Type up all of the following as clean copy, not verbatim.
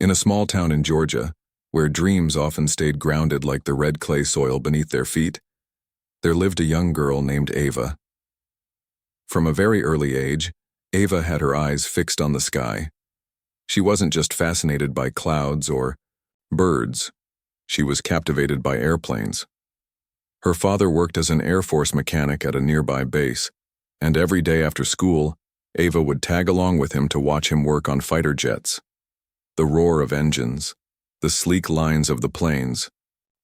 In a small town in Georgia, where dreams often stayed grounded like the red clay soil beneath their feet, there lived a young girl named Ava. From a very early age, Ava had her eyes fixed on the sky. She wasn't just fascinated by clouds or birds. She was captivated by airplanes. Her father worked as an Air Force mechanic at a nearby base, and every day after school, Ava would tag along with him to watch him work on fighter jets. The roar of engines, the sleek lines of the planes,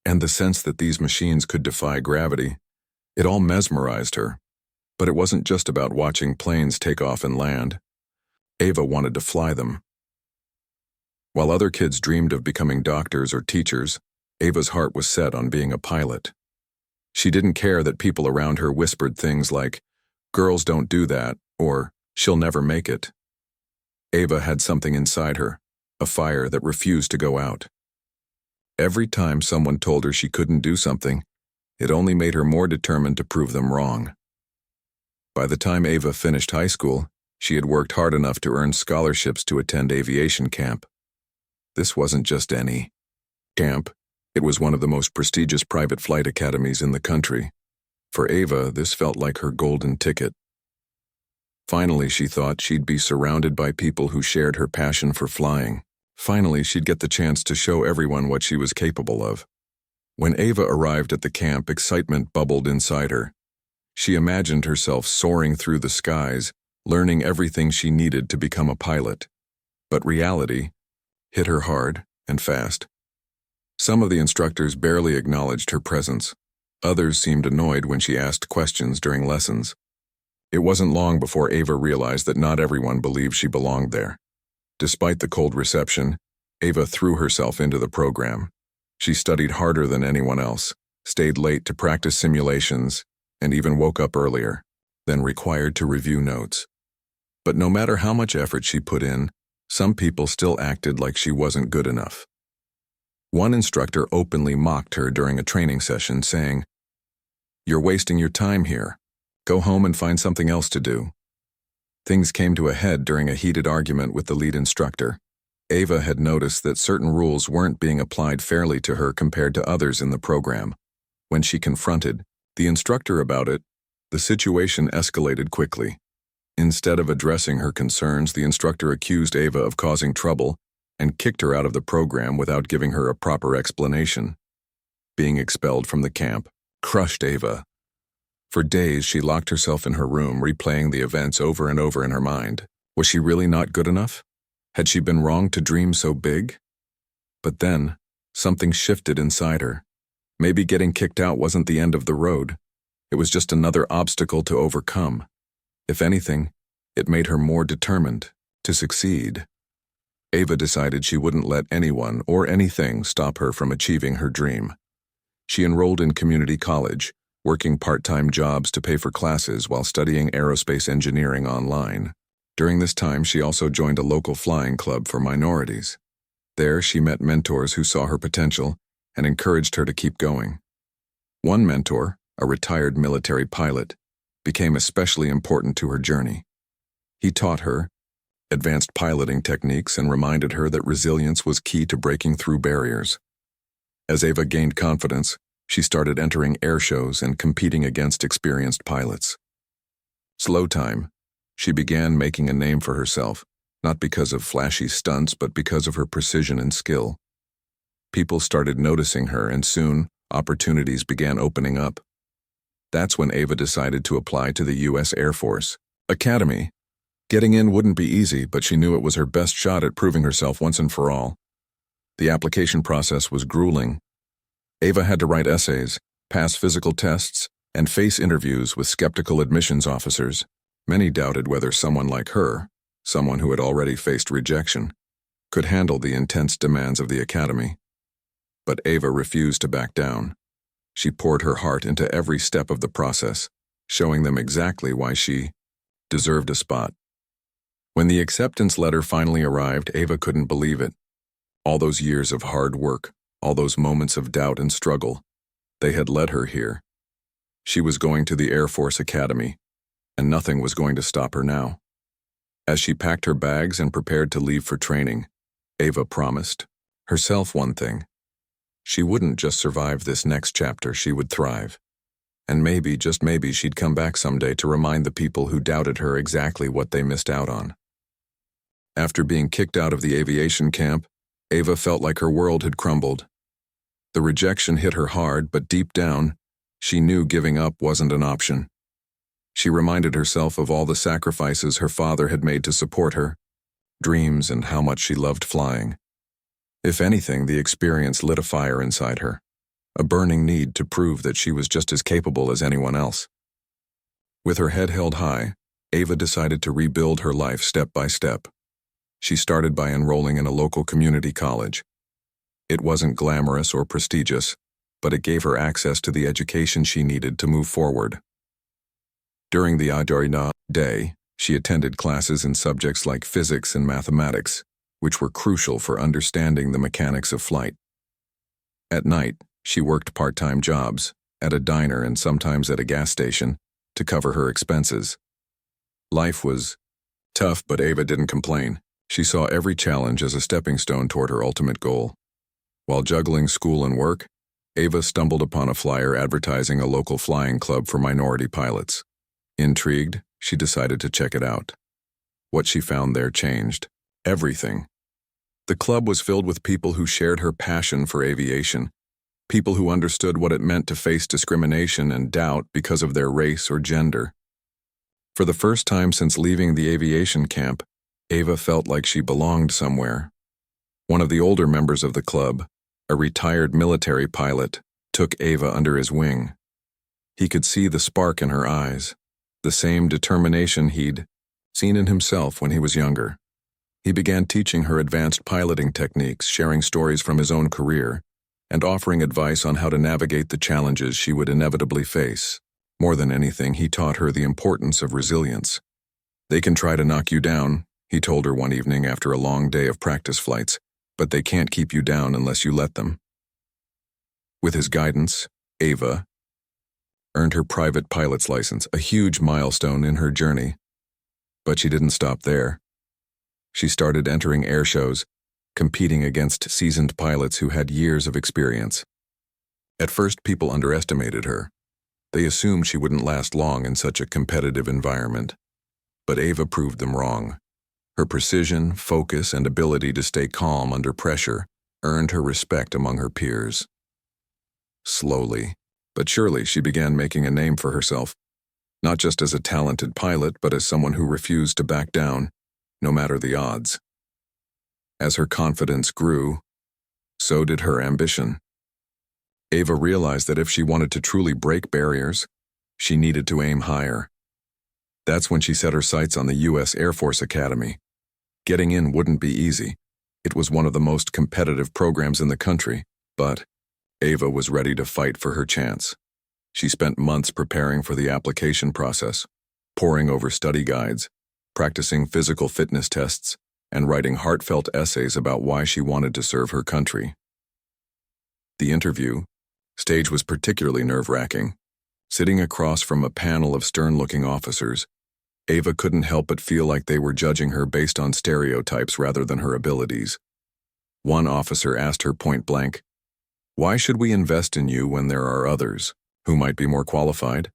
and the sense that these machines could defy gravity, it all mesmerized her. But it wasn't just about watching planes take off and land. Ava wanted to fly them. While other kids dreamed of becoming doctors or teachers, Ava's heart was set on being a pilot. She didn't care that people around her whispered things like, "Girls don't do that," or "She'll never make it." Ava had something inside her, a fire that refused to go out. Every time someone told her she couldn't do something, it only made her more determined to prove them wrong. By the time Ava finished high school, she had worked hard enough to earn scholarships to attend aviation camp. This wasn't just any camp. It was one of the most prestigious private flight academies in the country. For Ava, this felt like her golden ticket. Finally, she thought she'd be surrounded by people who shared her passion for flying. Finally, she'd get the chance to show everyone what she was capable of. When Ava arrived at the camp, excitement bubbled inside her. She imagined herself soaring through the skies, learning everything she needed to become a pilot. But reality hit her hard and fast. Some of the instructors barely acknowledged her presence. Others seemed annoyed when she asked questions during lessons. It wasn't long before Ava realized that not everyone believed she belonged there. Despite the cold reception, Ava threw herself into the program. She studied harder than anyone else, stayed late to practice simulations, and even woke up earlier, than required to review notes. But no matter how much effort she put in, some people still acted like she wasn't good enough. One instructor openly mocked her during a training session, saying, "You're wasting your time here. Go home and find something else to do." Things came to a head during a heated argument with the lead instructor. Ava had noticed that certain rules weren't being applied fairly to her compared to others in the program. When she confronted the instructor about it, the situation escalated quickly. Instead of addressing her concerns, the instructor accused Ava of causing trouble and kicked her out of the program without giving her a proper explanation. Being expelled from the camp crushed Ava. For days, she locked herself in her room, replaying the events over and over in her mind. Was she really not good enough? Had she been wrong to dream so big? But then, something shifted inside her. Maybe getting kicked out wasn't the end of the road. It was just another obstacle to overcome. If anything, it made her more determined to succeed. Ava decided she wouldn't let anyone or anything stop her from achieving her dream. She enrolled in community college, working part-time jobs to pay for classes while studying aerospace engineering online. During this time, she also joined a local flying club for minorities. There, she met mentors who saw her potential and encouraged her to keep going. One mentor, a retired military pilot, became especially important to her journey. He taught her advanced piloting techniques and reminded her that resilience was key to breaking through barriers. As Ava gained confidence, she started entering air shows and competing against experienced pilots. Slow time, she began making a name for herself, not because of flashy stunts, but because of her precision and skill. People started noticing her, and soon, opportunities began opening up. That's when Ava decided to apply to the U.S. Air Force Academy. Getting in wouldn't be easy, but she knew it was her best shot at proving herself once and for all. The application process was grueling. Ava had to write essays, pass physical tests, and face interviews with skeptical admissions officers. Many doubted whether someone like her, someone who had already faced rejection, could handle the intense demands of the academy. But Ava refused to back down. She poured her heart into every step of the process, showing them exactly why she deserved a spot. When the acceptance letter finally arrived, Ava couldn't believe it. All those years of hard work, all those moments of doubt and struggle, they had led her here. She was going to the Air Force Academy, and nothing was going to stop her now. As she packed her bags and prepared to leave for training, Ava promised herself one thing. She wouldn't just survive this next chapter, she would thrive. And maybe, just maybe, she'd come back someday to remind the people who doubted her exactly what they missed out on. After being kicked out of the aviation camp, Ava felt like her world had crumbled. The rejection hit her hard, but deep down, she knew giving up wasn't an option. She reminded herself of all the sacrifices her father had made to support her, dreams, and how much she loved flying. If anything, the experience lit a fire inside her, a burning need to prove that she was just as capable as anyone else. With her head held high, Ava decided to rebuild her life step by step. She started by enrolling in a local community college. It wasn't glamorous or prestigious, but it gave her access to the education she needed to move forward. During the Adorina day, she attended classes in subjects like physics and mathematics, which were crucial for understanding the mechanics of flight. At night, she worked part-time jobs, at a diner and sometimes at a gas station, to cover her expenses. Life was tough, but Ava didn't complain. She saw every challenge as a stepping stone toward her ultimate goal. While juggling school and work, Ava stumbled upon a flyer advertising a local flying club for minority pilots. Intrigued, she decided to check it out. What she found there changed everything. The club was filled with people who shared her passion for aviation, people who understood what it meant to face discrimination and doubt because of their race or gender. For the first time since leaving the aviation camp, Ava felt like she belonged somewhere. One of the older members of the club, a retired military pilot, took Ava under his wing. He could see the spark in her eyes, the same determination he'd seen in himself when he was younger. He began teaching her advanced piloting techniques, sharing stories from his own career, and offering advice on how to navigate the challenges she would inevitably face. More than anything, he taught her the importance of resilience. "They can try to knock you down," he told her one evening after a long day of practice flights, "but they can't keep you down unless you let them." With his guidance, Ava earned her private pilot's license, a huge milestone in her journey. But she didn't stop there. She started entering air shows, competing against seasoned pilots who had years of experience. At first, people underestimated her. They assumed she wouldn't last long in such a competitive environment. But Ava proved them wrong. Her precision, focus, and ability to stay calm under pressure earned her respect among her peers. Slowly, but surely, she began making a name for herself, not just as a talented pilot, but as someone who refused to back down, no matter the odds. As her confidence grew, so did her ambition. Ava realized that if she wanted to truly break barriers, she needed to aim higher. That's when she set her sights on the U.S. Air Force Academy. Getting in wouldn't be easy. It was one of the most competitive programs in the country, but Ava was ready to fight for her chance. She spent months preparing for the application process, poring over study guides, practicing physical fitness tests, and writing heartfelt essays about why she wanted to serve her country. The interview stage was particularly nerve-wracking. Sitting across from a panel of stern-looking officers, Ava couldn't help but feel like they were judging her based on stereotypes rather than her abilities. One officer asked her point-blank, "Why should we invest in you when there are others who might be more qualified?"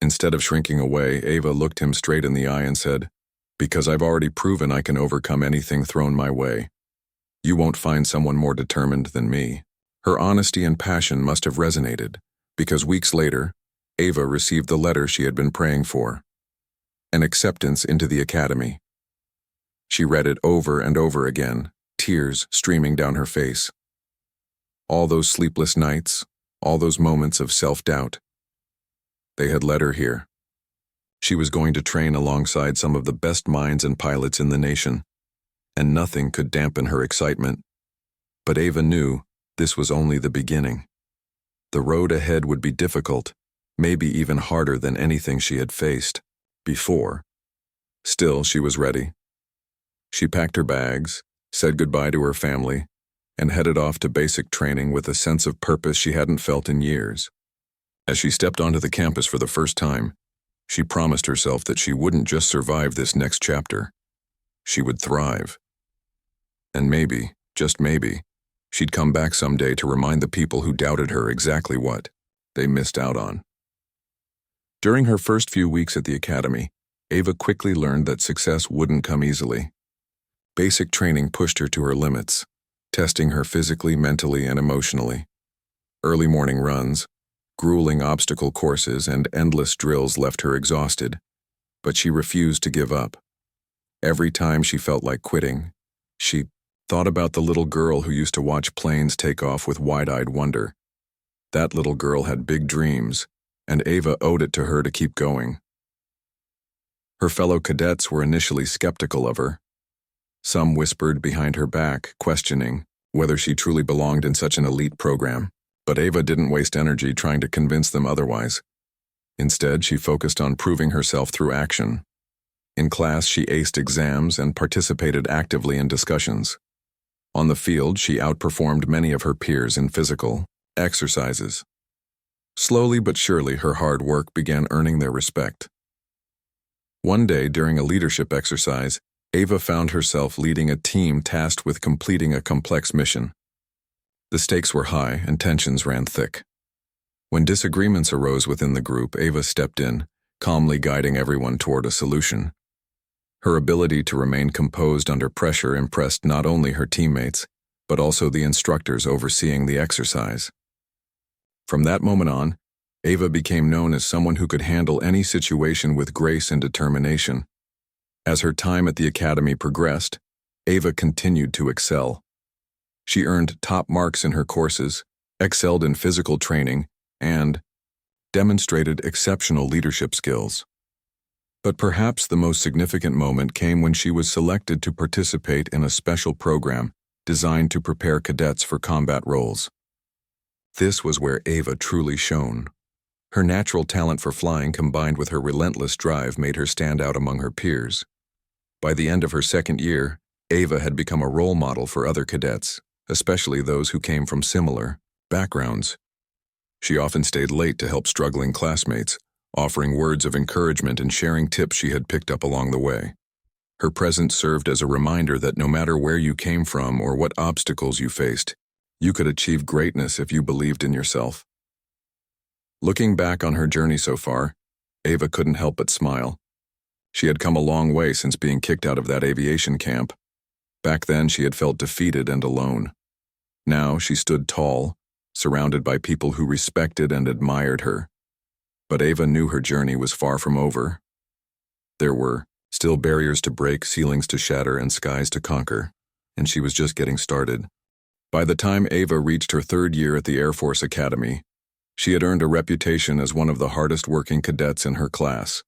Instead of shrinking away, Ava looked him straight in the eye and said, "Because I've already proven I can overcome anything thrown my way. You won't find someone more determined than me." Her honesty and passion must have resonated, because weeks later, Ava received the letter she had been praying for, an acceptance into the academy. She read it over and over again, tears streaming down her face. All those sleepless nights, all those moments of self-doubt, they had led her here. She was going to train alongside some of the best minds and pilots in the nation, and nothing could dampen her excitement. But Ava knew this was only the beginning. The road ahead would be difficult, maybe even harder than anything she had faced before. Still, she was ready. She packed her bags, said goodbye to her family, and headed off to basic training with a sense of purpose she hadn't felt in years. As she stepped onto the campus for the first time, she promised herself that she wouldn't just survive this next chapter. She would thrive. And maybe, just maybe, she'd come back someday to remind the people who doubted her exactly what they missed out on. During her first few weeks at the academy, Ava quickly learned that success wouldn't come easily. Basic training pushed her to her limits, testing her physically, mentally, and emotionally. Early morning runs, grueling obstacle courses, and endless drills left her exhausted, but she refused to give up. Every time she felt like quitting, she thought about the little girl who used to watch planes take off with wide-eyed wonder. That little girl had big dreams, and Ava owed it to her to keep going. Her fellow cadets were initially skeptical of her. Some whispered behind her back, questioning whether she truly belonged in such an elite program. But Ava didn't waste energy trying to convince them otherwise. Instead, she focused on proving herself through action. In class, she aced exams and participated actively in discussions. On the field, she outperformed many of her peers in physical exercises. Slowly but surely, her hard work began earning their respect. One day, during a leadership exercise, Ava found herself leading a team tasked with completing a complex mission. The stakes were high and tensions ran thick. When disagreements arose within the group, Ava stepped in, calmly guiding everyone toward a solution. Her ability to remain composed under pressure impressed not only her teammates, but also the instructors overseeing the exercise. From that moment on, Ava became known as someone who could handle any situation with grace and determination. As her time at the academy progressed, Ava continued to excel. She earned top marks in her courses, excelled in physical training, and demonstrated exceptional leadership skills. But perhaps the most significant moment came when she was selected to participate in a special program designed to prepare cadets for combat roles. This was where Ava truly shone. Her natural talent for flying combined with her relentless drive made her stand out among her peers. By the end of her second year, Ava had become a role model for other cadets, especially those who came from similar backgrounds. She often stayed late to help struggling classmates, offering words of encouragement and sharing tips she had picked up along the way. Her presence served as a reminder that no matter where you came from or what obstacles you faced, you could achieve greatness if you believed in yourself. Looking back on her journey so far, Ava couldn't help but smile. She had come a long way since being kicked out of that aviation camp. Back then, she had felt defeated and alone. Now she stood tall, surrounded by people who respected and admired her. But Ava knew her journey was far from over. There were still barriers to break, ceilings to shatter, and skies to conquer, and she was just getting started. By the time Ava reached her third year at the Air Force Academy, she had earned a reputation as one of the hardest-working cadets in her class.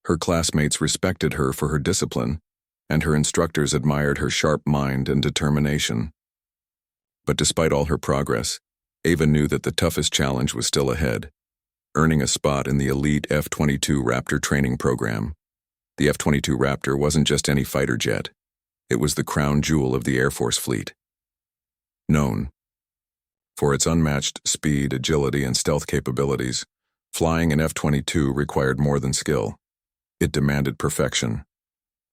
Her classmates respected her for her discipline, and her instructors admired her sharp mind and determination. But despite all her progress, Ava knew that the toughest challenge was still ahead, earning a spot in the elite F-22 Raptor training program. The F-22 Raptor wasn't just any fighter jet. It was the crown jewel of the Air Force fleet. Known for its unmatched speed, agility, and stealth capabilities, flying an F-22 required more than skill. It demanded perfection.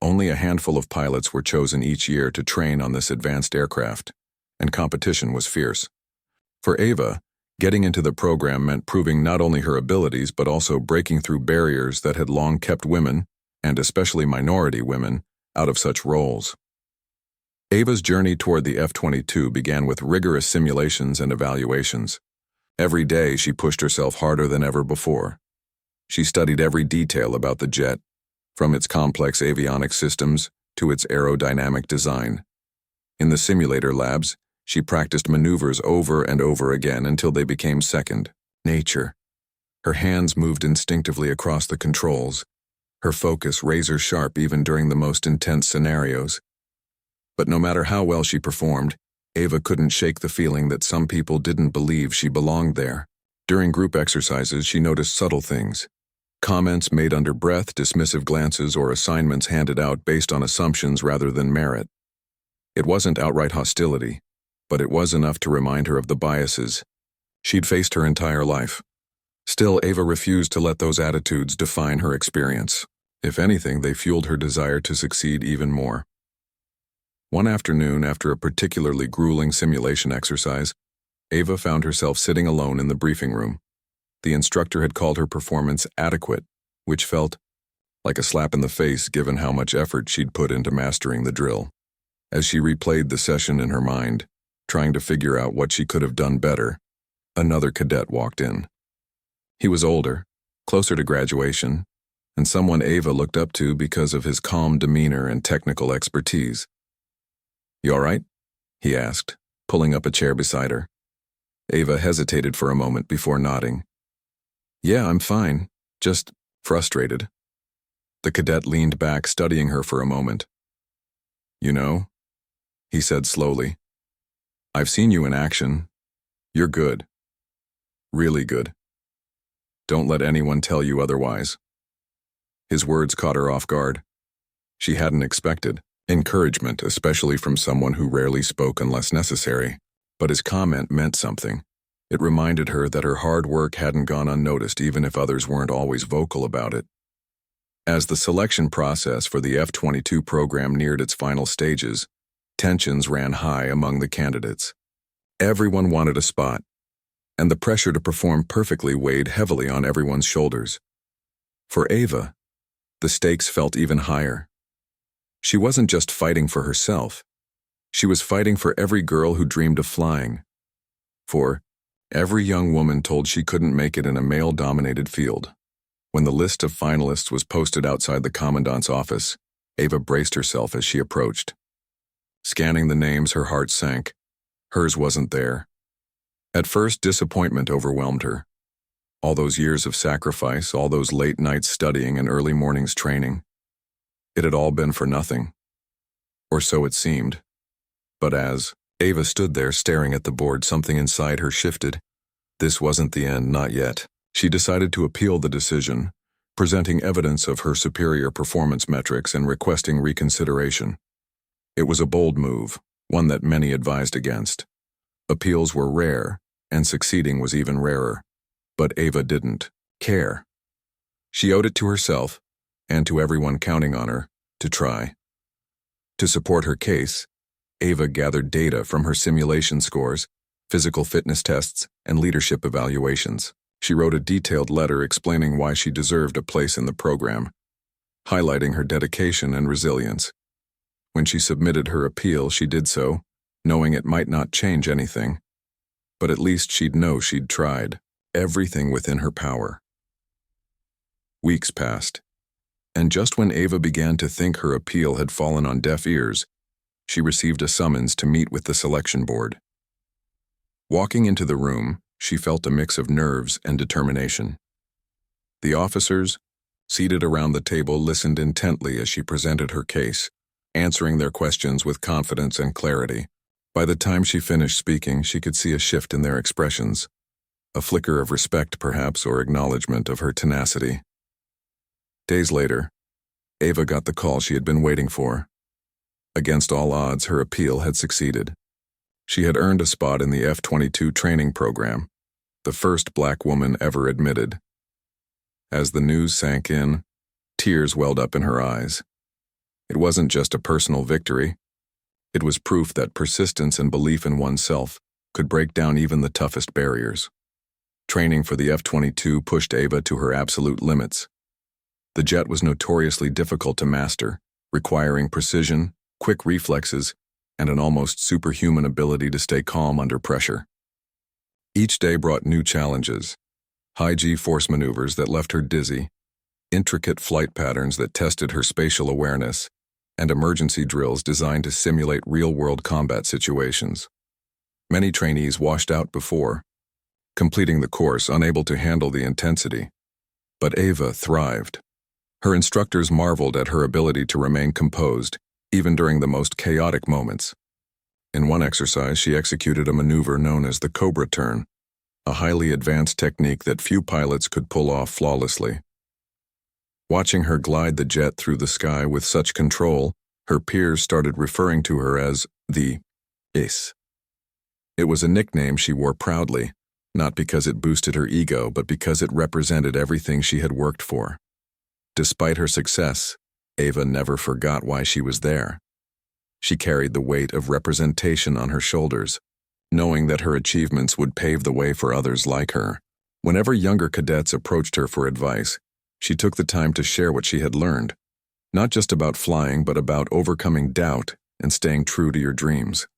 Only a handful of pilots were chosen each year to train on this advanced aircraft, and competition was fierce. For Ava, getting into the program meant proving not only her abilities but also breaking through barriers that had long kept women, and especially minority women, out of such roles. Ava's journey toward the F-22 began with rigorous simulations and evaluations. Every day she pushed herself harder than ever before. She studied every detail about the jet, from its complex avionics systems to its aerodynamic design. In the simulator labs, she practiced maneuvers over and over again until they became second nature. Her hands moved instinctively across the controls, her focus razor-sharp even during the most intense scenarios. But no matter how well she performed, Ava couldn't shake the feeling that some people didn't believe she belonged there. During group exercises, she noticed subtle things. Comments made under breath, dismissive glances, or assignments handed out based on assumptions rather than merit. It wasn't outright hostility, but it was enough to remind her of the biases she'd faced her entire life. Still, Ava refused to let those attitudes define her experience. If anything, they fueled her desire to succeed even more. One afternoon, after a particularly grueling simulation exercise, Ava found herself sitting alone in the briefing room. The instructor had called her performance adequate, which felt like a slap in the face given how much effort she'd put into mastering the drill. As she replayed the session in her mind, trying to figure out what she could have done better, another cadet walked in. He was older, closer to graduation, and someone Ava looked up to because of his calm demeanor and technical expertise. "You all right?" he asked, pulling up a chair beside her. Ava hesitated for a moment before nodding. "Yeah, I'm fine, just frustrated." The cadet leaned back, studying her for a moment. "You know," he said slowly, "I've seen you in action. You're good. Really good. Don't let anyone tell you otherwise." His words caught her off guard. She hadn't expected encouragement, especially from someone who rarely spoke unless necessary, but his comment meant something. It reminded her that her hard work hadn't gone unnoticed even if others weren't always vocal about it. As the selection process for the F-22 program neared its final stages, tensions ran high among the candidates. Everyone wanted a spot, and the pressure to perform perfectly weighed heavily on everyone's shoulders. For Ava, the stakes felt even higher. She wasn't just fighting for herself. She was fighting for every girl who dreamed of flying. For every young woman told she couldn't make it in a male-dominated field. When the list of finalists was posted outside the commandant's office, Ava braced herself as she approached. Scanning the names, her heart sank. Hers wasn't there. At first, disappointment overwhelmed her. All those years of sacrifice, all those late nights studying and early mornings training. It had all been for nothing. Or so it seemed. But as Ava stood there staring at the board, something inside her shifted. This wasn't the end, not yet. She decided to appeal the decision, presenting evidence of her superior performance metrics and requesting reconsideration. It was a bold move, one that many advised against. Appeals were rare, and succeeding was even rarer. But Ava didn't care. She owed it to herself, and to everyone counting on her, to try. To support her case, Ava gathered data from her simulation scores, physical fitness tests, and leadership evaluations. She wrote a detailed letter explaining why she deserved a place in the program, highlighting her dedication and resilience. When she submitted her appeal, she did so, knowing it might not change anything, but at least she'd know she'd tried everything within her power. Weeks passed, and just when Ava began to think her appeal had fallen on deaf ears, she received a summons to meet with the selection board. Walking into the room, she felt a mix of nerves and determination. The officers, seated around the table, listened intently as she presented her case, answering their questions with confidence and clarity. By the time she finished speaking, she could see a shift in their expressions, a flicker of respect perhaps, or acknowledgement of her tenacity. Days later, Ava got the call she had been waiting for. Against all odds, her appeal had succeeded. She had earned a spot in the F-22 training program, the first black woman ever admitted. As the news sank in, tears welled up in her eyes. It wasn't just a personal victory. It was proof that persistence and belief in oneself could break down even the toughest barriers. Training for the F-22 pushed Ava to her absolute limits. The jet was notoriously difficult to master, requiring precision, quick reflexes, and an almost superhuman ability to stay calm under pressure. Each day brought new challenges: high G-force maneuvers that left her dizzy, intricate flight patterns that tested her spatial awareness, and emergency drills designed to simulate real-world combat situations. Many trainees washed out before completing the course, unable to handle the intensity. But Ava thrived. Her instructors marveled at her ability to remain composed, even during the most chaotic moments. In one exercise, she executed a maneuver known as the Cobra turn, a highly advanced technique that few pilots could pull off flawlessly. Watching her glide the jet through the sky with such control, her peers started referring to her as the Ace. It was a nickname she wore proudly, not because it boosted her ego, but because it represented everything she had worked for. Despite her success, Ava never forgot why she was there. She carried the weight of representation on her shoulders, knowing that her achievements would pave the way for others like her. Whenever younger cadets approached her for advice, she took the time to share what she had learned, not just about flying, but about overcoming doubt and staying true to your dreams.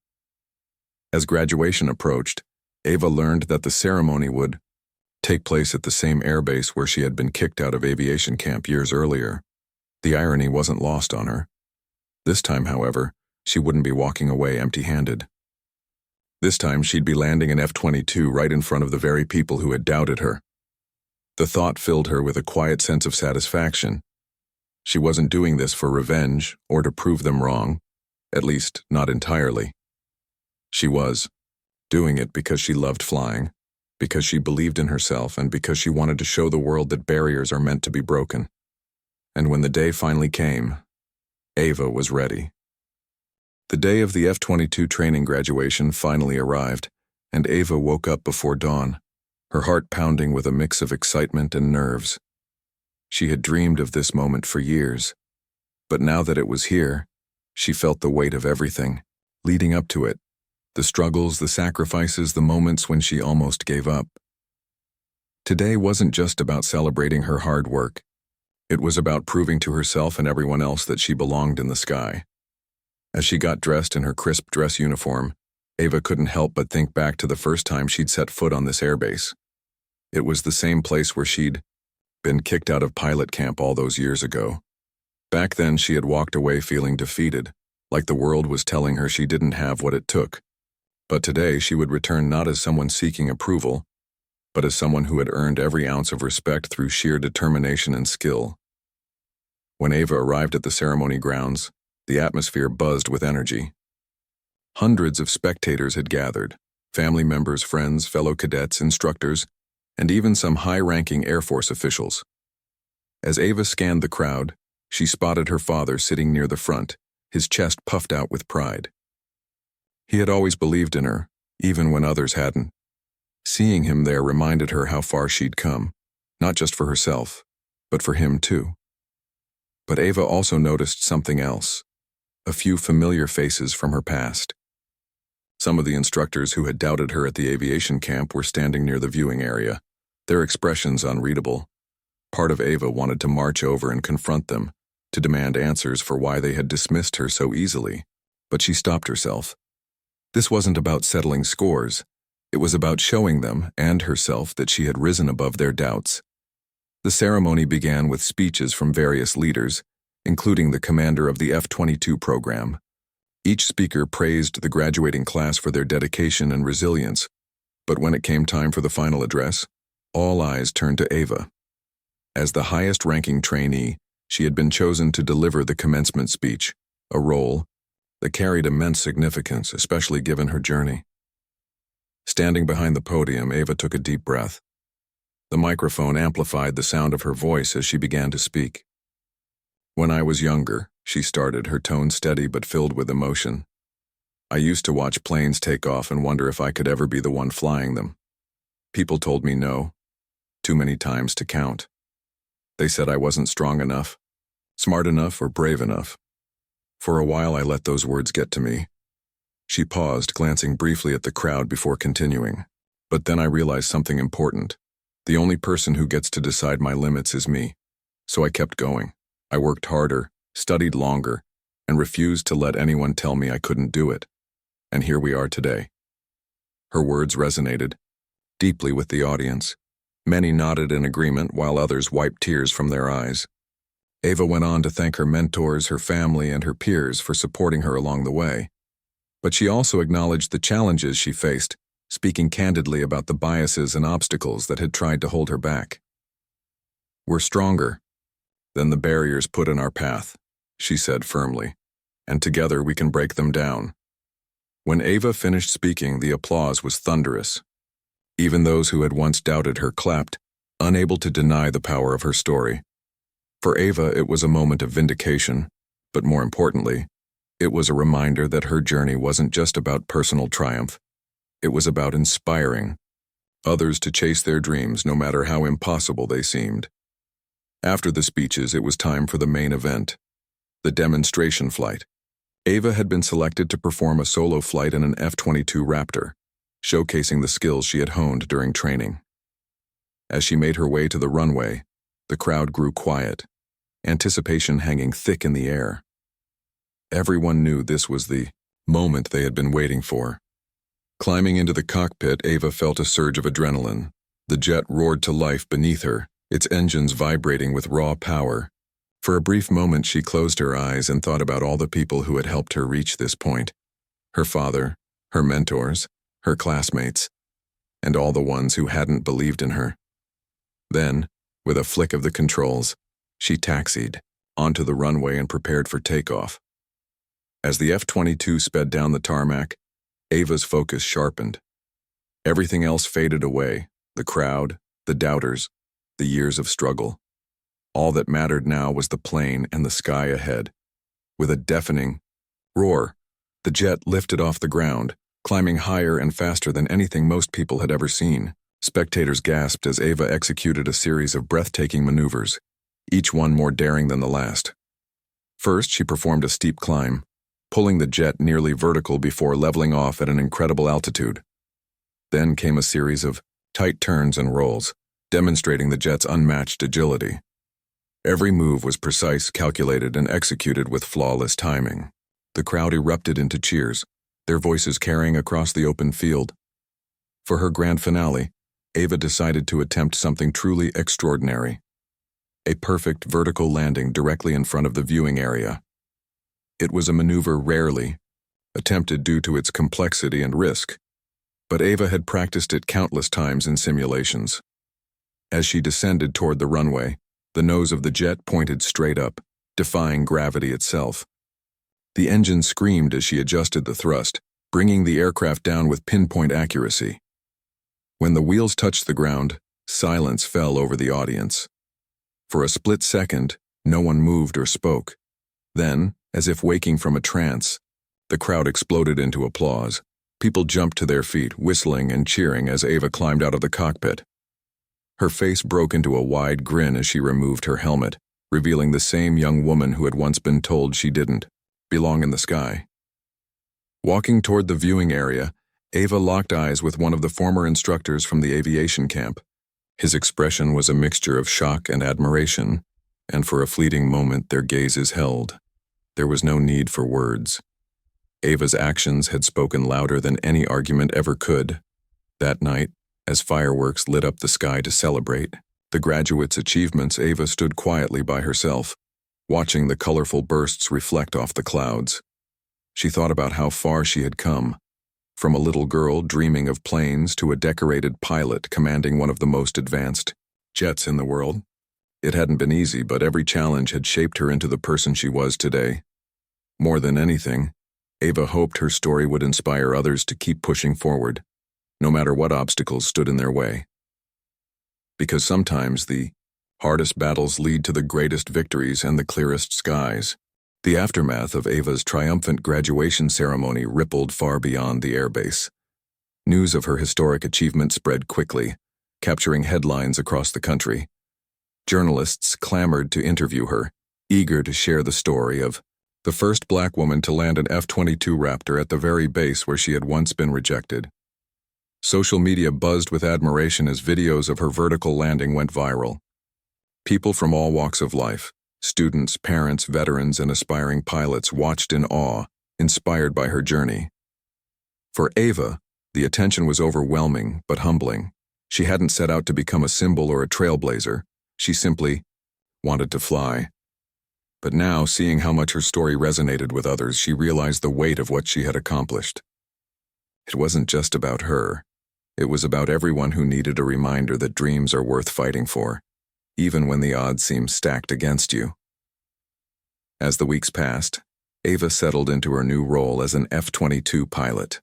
As graduation approached, Ava learned that the ceremony would take place at the same airbase where she had been kicked out of aviation camp years earlier. The irony wasn't lost on her. This time, however, she wouldn't be walking away empty-handed. This time, she'd be landing an F-22 right in front of the very people who had doubted her. The thought filled her with a quiet sense of satisfaction. She wasn't doing this for revenge or to prove them wrong, at least not entirely. She was doing it because she loved flying, because she believed in herself, and because she wanted to show the world that barriers are meant to be broken. And when the day finally came, Ava was ready. The day of the F-22 training graduation finally arrived, and Ava woke up before dawn, her heart pounding with a mix of excitement and nerves. She had dreamed of this moment for years, but now that it was here, she felt the weight of everything leading up to it. The struggles, the sacrifices, the moments when she almost gave up. Today wasn't just about celebrating her hard work. It was about proving to herself and everyone else that she belonged in the sky. As she got dressed in her crisp dress uniform, Ava couldn't help but think back to the first time she'd set foot on this airbase. It was the same place where she'd been kicked out of pilot camp all those years ago. Back then, she had walked away feeling defeated, like the world was telling her she didn't have what it took. But today, she would return not as someone seeking approval, but as someone who had earned every ounce of respect through sheer determination and skill. When Ava arrived at the ceremony grounds, the atmosphere buzzed with energy. Hundreds of spectators had gathered, family members, friends, fellow cadets, instructors, and even some high-ranking Air Force officials. As Ava scanned the crowd, she spotted her father sitting near the front, his chest puffed out with pride. He had always believed in her, even when others hadn't. Seeing him there reminded her how far she'd come, not just for herself, but for him too. But Ava also noticed something else, a few familiar faces from her past. Some of the instructors who had doubted her at the aviation camp were standing near the viewing area, their expressions unreadable. Part of Ava wanted to march over and confront them, to demand answers for why they had dismissed her so easily, but she stopped herself. This wasn't about settling scores. It was about showing them and herself that she had risen above their doubts. The ceremony began with speeches from various leaders, including the commander of the F-22 program. Each speaker praised the graduating class for their dedication and resilience, but when it came time for the final address, all eyes turned to Ava. As the highest-ranking trainee, she had been chosen to deliver the commencement speech, a role that carried immense significance, especially given her journey. Standing behind the podium, Ava took a deep breath. The microphone amplified the sound of her voice as she began to speak. When I was younger, she started, her tone steady but filled with emotion. I used to watch planes take off and wonder if I could ever be the one flying them. People told me no, too many times to count. They said I wasn't strong enough, smart enough, or brave enough. For a while, I let those words get to me. She paused, glancing briefly at the crowd before continuing. But then I realized something important. The only person who gets to decide my limits is me. So I kept going. I worked harder, studied longer, and refused to let anyone tell me I couldn't do it. And here we are today. Her words resonated deeply with the audience. Many nodded in agreement while others wiped tears from their eyes. Ava went on to thank her mentors, her family, and her peers for supporting her along the way. But she also acknowledged the challenges she faced, speaking candidly about the biases and obstacles that had tried to hold her back. We're stronger than the barriers put in our path, she said firmly, and together we can break them down. When Ava finished speaking, the applause was thunderous. Even those who had once doubted her clapped, unable to deny the power of her story. For Ava, it was a moment of vindication, but more importantly, it was a reminder that her journey wasn't just about personal triumph. It was about inspiring others to chase their dreams no matter how impossible they seemed. After the speeches, it was time for the main event, the demonstration flight. Ava had been selected to perform a solo flight in an F-22 Raptor, showcasing the skills she had honed during training. As she made her way to the runway, the crowd grew quiet, anticipation hanging thick in the air. Everyone knew this was the moment they had been waiting for. Climbing into the cockpit, Ava felt a surge of adrenaline. The jet roared to life beneath her, its engines vibrating with raw power. For a brief moment, she closed her eyes and thought about all the people who had helped her reach this point. Her father, her mentors, her classmates, and all the ones who hadn't believed in her. Then, with a flick of the controls, she taxied onto the runway and prepared for takeoff. As the F-22 sped down the tarmac, Ava's focus sharpened. Everything else faded away, the crowd, the doubters, the years of struggle. All that mattered now was the plane and the sky ahead. With a deafening roar, the jet lifted off the ground, climbing higher and faster than anything most people had ever seen. Spectators gasped as Ava executed a series of breathtaking maneuvers, each one more daring than the last. First, she performed a steep climb, pulling the jet nearly vertical before leveling off at an incredible altitude. Then came a series of tight turns and rolls, demonstrating the jet's unmatched agility. Every move was precise, calculated, and executed with flawless timing. The crowd erupted into cheers, their voices carrying across the open field. For her grand finale, Ava decided to attempt something truly extraordinary. A perfect vertical landing directly in front of the viewing area. It was a maneuver rarely attempted due to its complexity and risk, but Ava had practiced it countless times in simulations. As she descended toward the runway, the nose of the jet pointed straight up, defying gravity itself. The engine screamed as she adjusted the thrust, bringing the aircraft down with pinpoint accuracy. When the wheels touched the ground, silence fell over the audience. For a split second, no one moved or spoke. Then, as if waking from a trance, the crowd exploded into applause. People jumped to their feet, whistling and cheering as Ava climbed out of the cockpit. Her face broke into a wide grin as she removed her helmet, revealing the same young woman who had once been told she didn't belong in the sky. Walking toward the viewing area, Ava locked eyes with one of the former instructors from the aviation camp. His expression was a mixture of shock and admiration, and for a fleeting moment their gazes held. There was no need for words. Ava's actions had spoken louder than any argument ever could. That night, as fireworks lit up the sky to celebrate the graduates' achievements, Ava stood quietly by herself, watching the colorful bursts reflect off the clouds. She thought about how far she had come, from a little girl dreaming of planes to a decorated pilot commanding one of the most advanced jets in the world. It hadn't been easy, but every challenge had shaped her into the person she was today. More than anything, Ava hoped her story would inspire others to keep pushing forward, no matter what obstacles stood in their way. Because sometimes the hardest battles lead to the greatest victories and the clearest skies. The aftermath of Ava's triumphant graduation ceremony rippled far beyond the airbase. News of her historic achievement spread quickly, capturing headlines across the country. Journalists clamored to interview her, eager to share the story of the first black woman to land an F-22 Raptor at the very base where she had once been rejected. Social media buzzed with admiration as videos of her vertical landing went viral. People from all walks of life, students, parents, veterans, and aspiring pilots watched in awe, inspired by her journey. For Ava, the attention was overwhelming but humbling. She hadn't set out to become a symbol or a trailblazer. She simply wanted to fly. But now, seeing how much her story resonated with others, she realized the weight of what she had accomplished. It wasn't just about her. It was about everyone who needed a reminder that dreams are worth fighting for, even when the odds seem stacked against you. As the weeks passed, Ava settled into her new role as an F-22 pilot.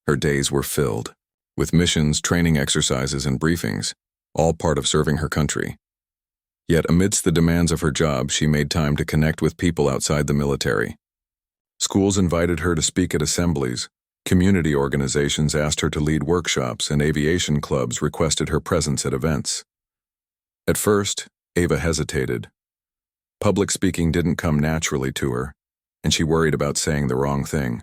Her days were filled with missions, training exercises, and briefings, all part of serving her country. Yet amidst the demands of her job, she made time to connect with people outside the military. Schools invited her to speak at assemblies, community organizations asked her to lead workshops, and aviation clubs requested her presence at events. At first, Ava hesitated. Public speaking didn't come naturally to her, and she worried about saying the wrong thing.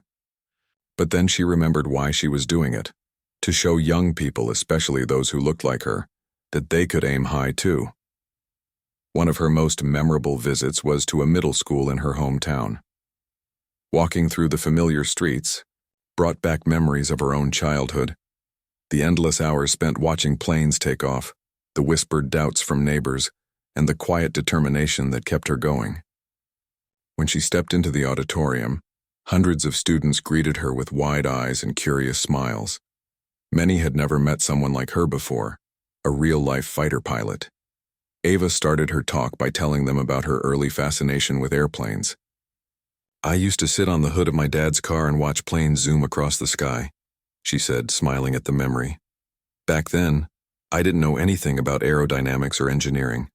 But then she remembered why she was doing it, to show young people, especially those who looked like her, that they could aim high too. One of her most memorable visits was to a middle school in her hometown. Walking through the familiar streets brought back memories of her own childhood. The endless hours spent watching planes take off, the whispered doubts from neighbors, and the quiet determination that kept her going. When she stepped into the auditorium, hundreds of students greeted her with wide eyes and curious smiles. Many had never met someone like her before, a real-life fighter pilot. Ava started her talk by telling them about her early fascination with airplanes. "I used to sit on the hood of my dad's car and watch planes zoom across the sky," she said, smiling at the memory. "Back then, I didn't know anything about aerodynamics or engineering.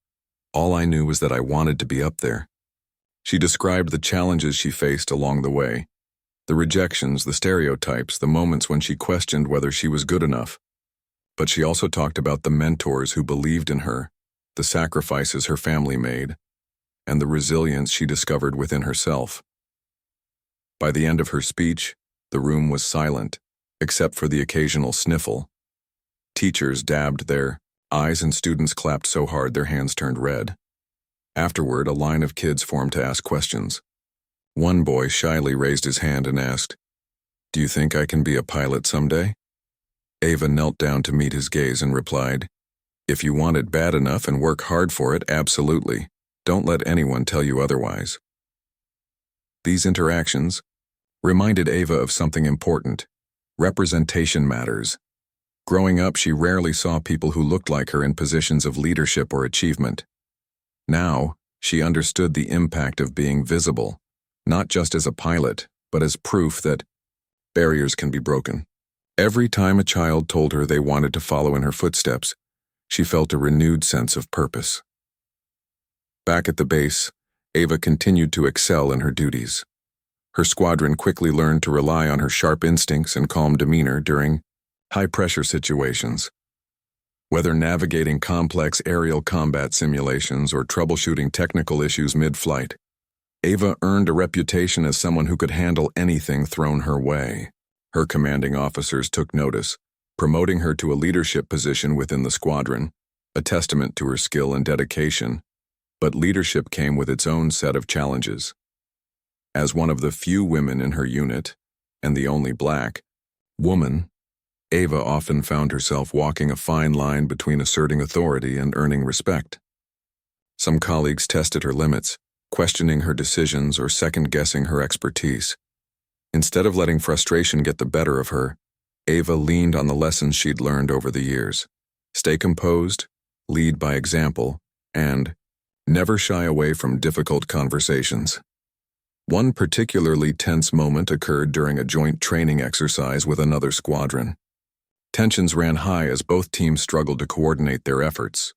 All I knew was that I wanted to be up there." She described the challenges she faced along the way, the rejections, the stereotypes, the moments when she questioned whether she was good enough. But she also talked about the mentors who believed in her, the sacrifices her family made, and the resilience she discovered within herself. By the end of her speech, the room was silent, except for the occasional sniffle. Teachers dabbed their eyes and students clapped so hard their hands turned red. Afterward, a line of kids formed to ask questions. One boy shyly raised his hand and asked, "Do you think I can be a pilot someday?" Ava knelt down to meet his gaze and replied, "If you want it bad enough and work hard for it, absolutely. Don't let anyone tell you otherwise." These interactions reminded Ava of something important. Representation matters. Growing up, she rarely saw people who looked like her in positions of leadership or achievement. Now, she understood the impact of being visible, not just as a pilot, but as proof that barriers can be broken. Every time a child told her they wanted to follow in her footsteps, she felt a renewed sense of purpose. Back at the base, Ava continued to excel in her duties. Her squadron quickly learned to rely on her sharp instincts and calm demeanor during high-pressure situations. Whether navigating complex aerial combat simulations or troubleshooting technical issues mid-flight, Ava earned a reputation as someone who could handle anything thrown her way. Her commanding officers took notice, promoting her to a leadership position within the squadron, a testament to her skill and dedication. But leadership came with its own set of challenges. As one of the few women in her unit, and the only black woman, Ava often found herself walking a fine line between asserting authority and earning respect. Some colleagues tested her limits, questioning her decisions or second-guessing her expertise. Instead of letting frustration get the better of her, Ava leaned on the lessons she'd learned over the years. Stay composed, lead by example, and never shy away from difficult conversations. One particularly tense moment occurred during a joint training exercise with another squadron. Tensions ran high as both teams struggled to coordinate their efforts.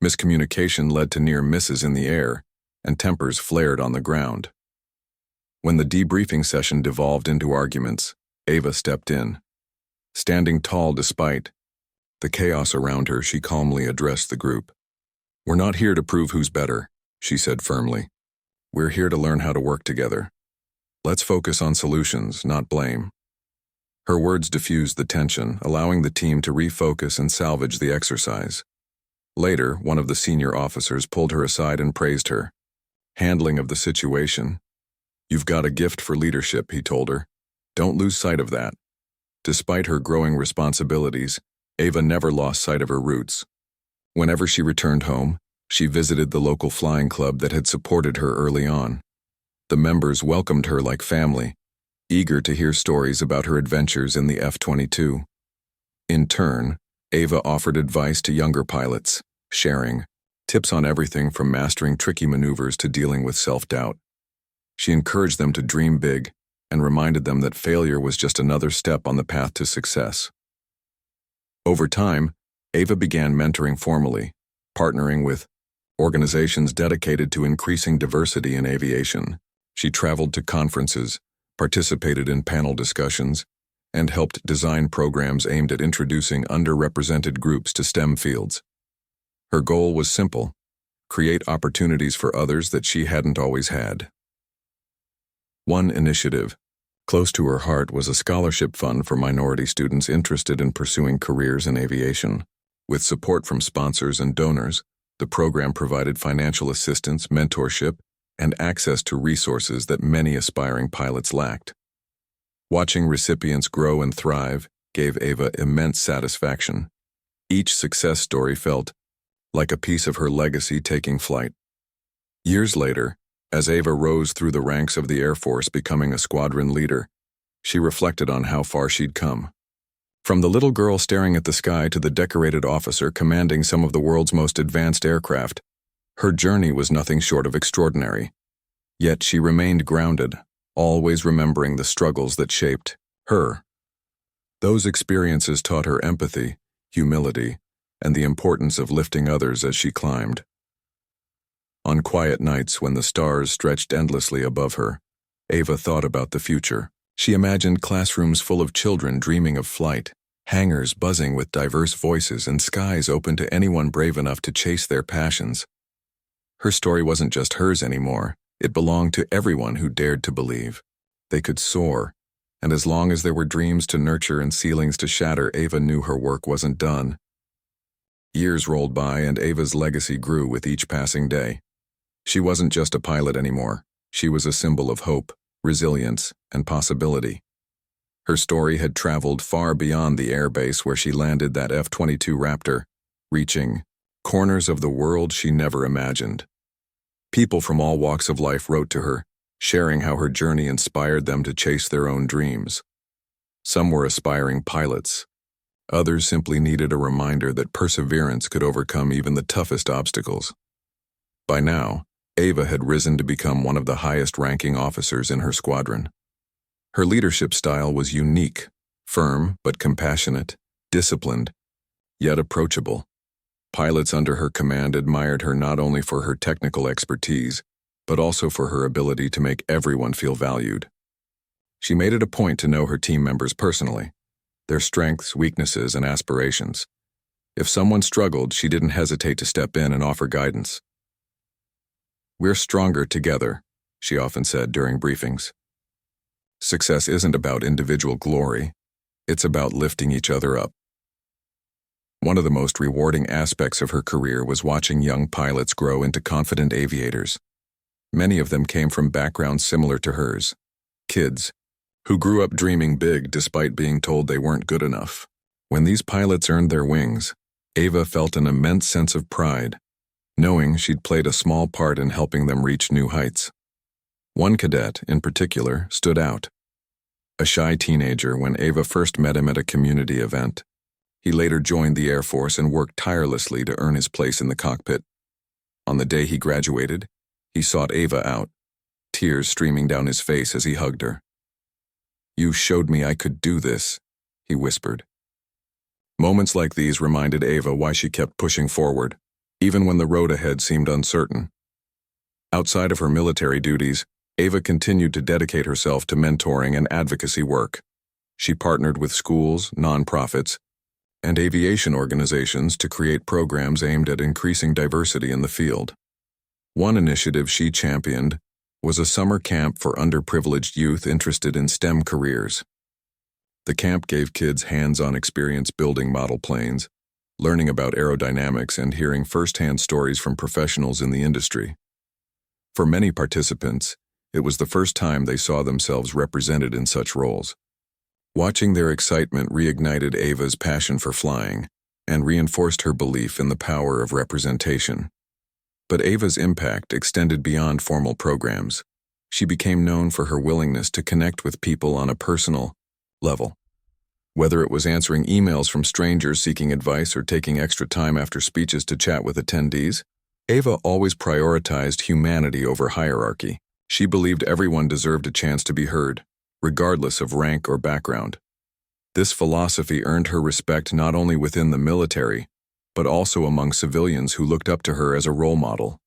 Miscommunication led to near misses in the air, and tempers flared on the ground. When the debriefing session devolved into arguments, Ava stepped in. Standing tall despite the chaos around her, she calmly addressed the group. "We're not here to prove who's better," she said firmly. "We're here to learn how to work together. Let's focus on solutions, not blame." Her words diffused the tension, allowing the team to refocus and salvage the exercise. Later, one of the senior officers pulled her aside and praised her handling of the situation. "You've got a gift for leadership," he told her. "Don't lose sight of that." Despite her growing responsibilities, Ava never lost sight of her roots. Whenever she returned home, she visited the local flying club that had supported her early on. The members welcomed her like family, eager to hear stories about her adventures in the F-22. In turn, Ava offered advice to younger pilots, sharing tips on everything from mastering tricky maneuvers to dealing with self-doubt. She encouraged them to dream big and reminded them that failure was just another step on the path to success. Over time, Ava began mentoring formally, partnering with organizations dedicated to increasing diversity in aviation. She traveled to conferences, participated in panel discussions, and helped design programs aimed at introducing underrepresented groups to STEM fields. Her goal was simple: create opportunities for others that she hadn't always had. One initiative, close to her heart, was a scholarship fund for minority students interested in pursuing careers in aviation. With support from sponsors and donors, the program provided financial assistance, mentorship, and access to resources that many aspiring pilots lacked. Watching recipients grow and thrive gave Ava immense satisfaction. Each success story felt like a piece of her legacy taking flight. Years later, as Ava rose through the ranks of the Air Force, becoming a squadron leader, she reflected on how far she'd come. From the little girl staring at the sky to the decorated officer commanding some of the world's most advanced aircraft, her journey was nothing short of extraordinary. Yet she remained grounded, always remembering the struggles that shaped her. Those experiences taught her empathy, humility, and the importance of lifting others as she climbed. On quiet nights when the stars stretched endlessly above her, Ava thought about the future. She imagined classrooms full of children dreaming of flight, hangars buzzing with diverse voices, and skies open to anyone brave enough to chase their passions. Her story wasn't just hers anymore. It belonged to everyone who dared to believe. They could soar, and as long as there were dreams to nurture and ceilings to shatter, Ava knew her work wasn't done. Years rolled by, and Ava's legacy grew with each passing day. She wasn't just a pilot anymore. She was a symbol of hope, resilience, and possibility. Her story had traveled far beyond the airbase where she landed that F-22 Raptor, reaching corners of the world she never imagined. People from all walks of life wrote to her, sharing how her journey inspired them to chase their own dreams. Some were aspiring pilots. Others simply needed a reminder that perseverance could overcome even the toughest obstacles. By now, Ava had risen to become one of the highest-ranking officers in her squadron. Her leadership style was unique, firm but compassionate, disciplined, yet approachable. Pilots under her command admired her not only for her technical expertise, but also for her ability to make everyone feel valued. She made it a point to know her team members personally, their strengths, weaknesses, and aspirations. If someone struggled, she didn't hesitate to step in and offer guidance. "We're stronger together," she often said during briefings. Success isn't about individual glory, it's about lifting each other up. One of the most rewarding aspects of her career was watching young pilots grow into confident aviators. Many of them came from backgrounds similar to hers, kids who grew up dreaming big despite being told they weren't good enough. When these pilots earned their wings, Ava felt an immense sense of pride, knowing she'd played a small part in helping them reach new heights. One cadet, in particular, stood out. A shy teenager when Ava first met him at a community event. He later joined the Air Force and worked tirelessly to earn his place in the cockpit. On the day he graduated, he sought Ava out, tears streaming down his face as he hugged her. "You showed me I could do this," he whispered. Moments like these reminded Ava why she kept pushing forward, even when the road ahead seemed uncertain. Outside of her military duties, Ava continued to dedicate herself to mentoring and advocacy work. She partnered with schools, nonprofits, and aviation organizations to create programs aimed at increasing diversity in the field. One initiative she championed was a summer camp for underprivileged youth interested in STEM careers. The camp gave kids hands-on experience building model planes, learning about aerodynamics, and hearing first-hand stories from professionals in the industry. For many participants, it was the first time they saw themselves represented in such roles. Watching their excitement reignited Ava's passion for flying and reinforced her belief in the power of representation. But Ava's impact extended beyond formal programs. She became known for her willingness to connect with people on a personal level. Whether it was answering emails from strangers seeking advice or taking extra time after speeches to chat with attendees, Ava always prioritized humanity over hierarchy. She believed everyone deserved a chance to be heard, regardless of rank or background. This philosophy earned her respect not only within the military, but also among civilians who looked up to her as a role model.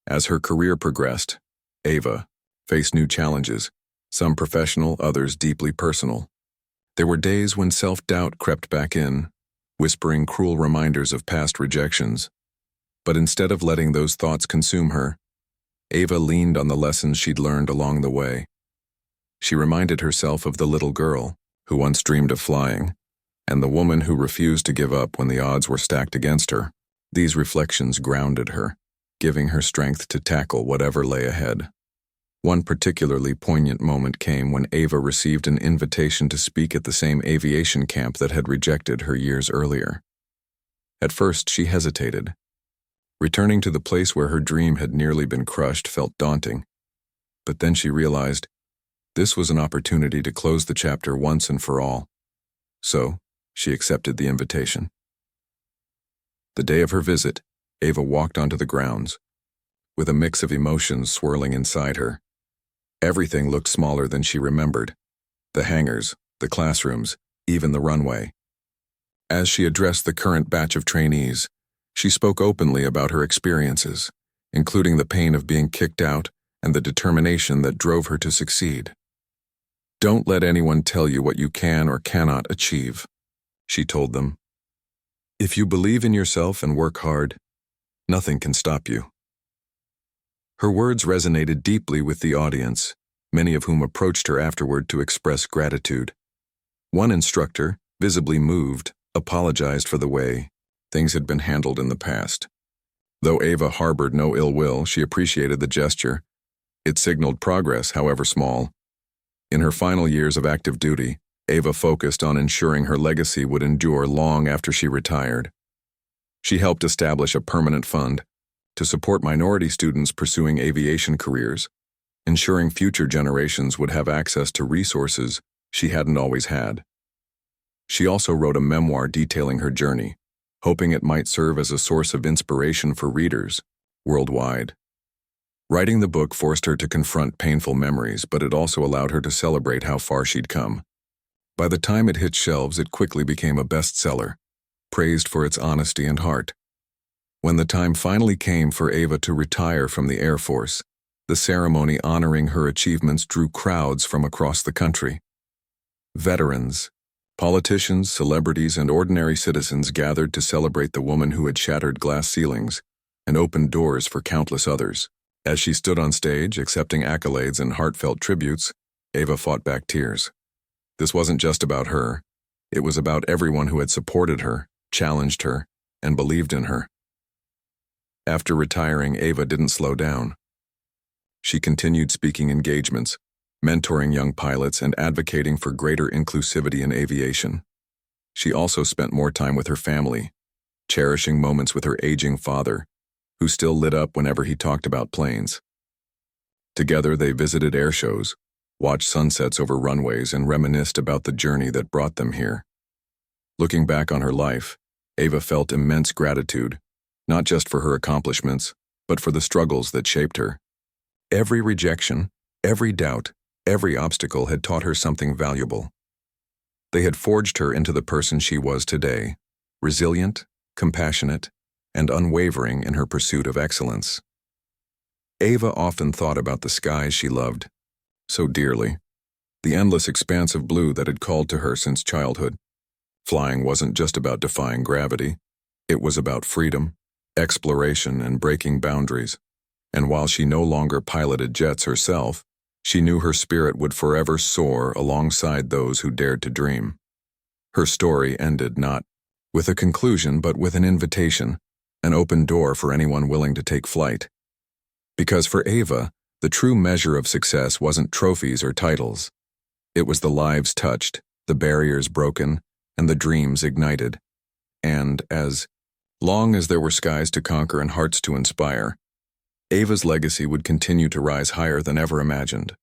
As her career progressed, Ava faced new challenges, some professional, others deeply personal. There were days when self-doubt crept back in, whispering cruel reminders of past rejections. But instead of letting those thoughts consume her, Ava leaned on the lessons she'd learned along the way. She reminded herself of the little girl who once dreamed of flying, and the woman who refused to give up when the odds were stacked against her. These reflections grounded her, giving her strength to tackle whatever lay ahead. One particularly poignant moment came when Ava received an invitation to speak at the same aviation camp that had rejected her years earlier. At first, she hesitated. Returning to the place where her dream had nearly been crushed felt daunting, but then she realized this was an opportunity to close the chapter once and for all. So, she accepted the invitation. The day of her visit, Ava walked onto the grounds, with a mix of emotions swirling inside her. Everything looked smaller than she remembered. The hangars, the classrooms, even the runway. As she addressed the current batch of trainees, she spoke openly about her experiences, including the pain of being kicked out and the determination that drove her to succeed. "Don't let anyone tell you what you can or cannot achieve," she told them. "If you believe in yourself and work hard, nothing can stop you." Her words resonated deeply with the audience, many of whom approached her afterward to express gratitude. One instructor, visibly moved, apologized for the way things had been handled in the past. Though Ava harbored no ill will, she appreciated the gesture. It signaled progress, however small. In her final years of active duty, Ava focused on ensuring her legacy would endure long after she retired. She helped establish a permanent fund to support minority students pursuing aviation careers, ensuring future generations would have access to resources she hadn't always had. She also wrote a memoir detailing her journey, hoping it might serve as a source of inspiration for readers worldwide. Writing the book forced her to confront painful memories, but it also allowed her to celebrate how far she'd come. By the time it hit shelves, it quickly became a bestseller, praised for its honesty and heart. When the time finally came for Ava to retire from the Air Force, the ceremony honoring her achievements drew crowds from across the country. Veterans, politicians, celebrities, and ordinary citizens gathered to celebrate the woman who had shattered glass ceilings and opened doors for countless others. As she stood on stage, accepting accolades and heartfelt tributes, Ava fought back tears. This wasn't just about her. It was about everyone who had supported her, challenged her, and believed in her. After retiring, Ava didn't slow down. She continued speaking engagements, mentoring young pilots, and advocating for greater inclusivity in aviation. She also spent more time with her family, cherishing moments with her aging father, who still lit up whenever he talked about planes. Together, they visited air shows, watched sunsets over runways, and reminisced about the journey that brought them here. Looking back on her life, Ava felt immense gratitude, not just for her accomplishments, but for the struggles that shaped her. Every rejection, every doubt, every obstacle had taught her something valuable. They had forged her into the person she was today, resilient, compassionate, and unwavering in her pursuit of excellence. Ava often thought about the skies she loved so dearly, the endless expanse of blue that had called to her since childhood. Flying wasn't just about defying gravity. It was about freedom, exploration, and breaking boundaries. And while she no longer piloted jets herself, she knew her spirit would forever soar alongside those who dared to dream. Her story ended not with a conclusion, but with an invitation, an open door for anyone willing to take flight. Because for Ava, the true measure of success wasn't trophies or titles. It was the lives touched, the barriers broken, and the dreams ignited. And as long as there were skies to conquer and hearts to inspire, Ava's legacy would continue to rise higher than ever imagined.